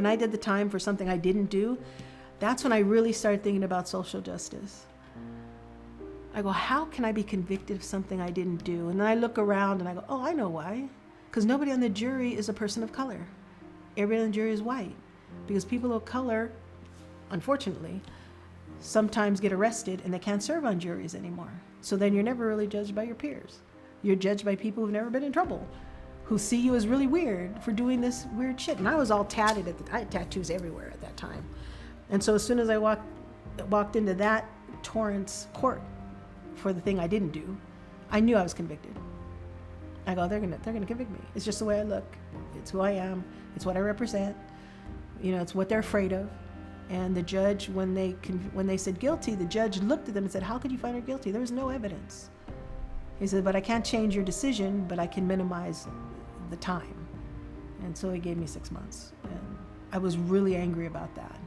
when I did the time for something I didn't do, that's when I really started thinking about social justice. I go, how can I be convicted of something I didn't do? And then I look around and I go, oh, I know why. Because nobody on the jury is a person of color. Everybody on the jury is white. Because people of color, unfortunately, sometimes get arrested and they can't serve on juries anymore. So then you're never really judged by your peers. You're judged by people who've never been in trouble, who see you as really weird for doing this weird shit. And I was all tatted I had tattoos everywhere at that time. And so as soon as I walked into that Torrance court for the thing I didn't do, I knew I was convicted. I go, they're gonna convict me. It's just the way I look. It's who I am. It's what I represent. You know, it's what they're afraid of. And the judge, when they said guilty, the judge looked at them and said, how could you find her guilty? There was no evidence. He said, but I can't change your decision, but I can minimize the time. And so he gave me 6 months. And I was really angry about that.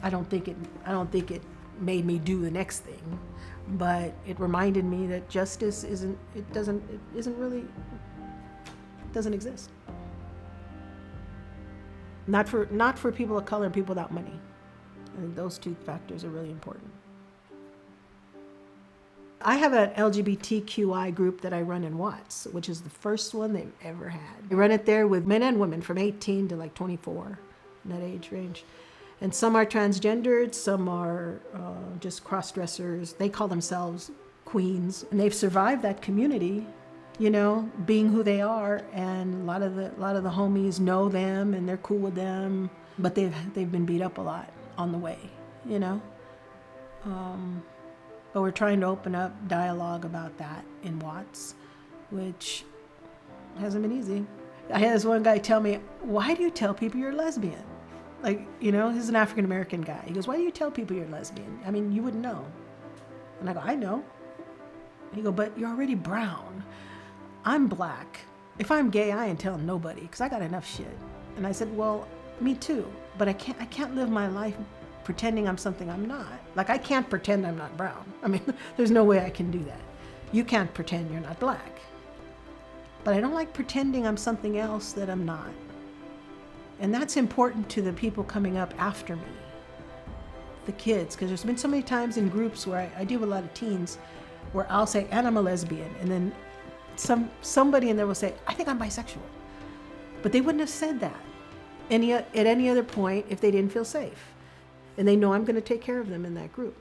I don't think it made me do the next thing, but it reminded me that justice doesn't exist. Not for people of color and people without money. I think those two factors are really important. I have an LGBTQI group that I run in Watts, which is the first one they've ever had. I run it there with men and women from 18 to like 24, in that age range. And some are transgendered, some are just cross-dressers. They call themselves queens, and they've survived that community, you know, being who they are. And a lot of the homies know them, and they're cool with them, but they've been beat up a lot on the way, you know. But we're trying to open up dialogue about that in Watts, which hasn't been easy. I had this one guy tell me, "Why do you tell people you're lesbian?" Like, you know, he's an African-American guy. He goes, "Why do you tell people you're lesbian? I mean, you wouldn't know." And I go, "I know." And he go, "But you're already brown. I'm black. If I'm gay, I ain't telling nobody because I got enough shit." And I said, "Well, me too. But I can't live my life pretending I'm something I'm not. Like, I can't pretend I'm not brown. I mean, there's no way I can do that. You can't pretend you're not black. But I don't like pretending I'm something else that I'm not." And that's important to the people coming up after me, the kids, because there's been so many times in groups where I deal with a lot of teens where I'll say, "And I'm a lesbian," and then somebody in there will say, "I think I'm bisexual." But they wouldn't have said that at any other point if they didn't feel safe. And they know I'm going to take care of them in that group.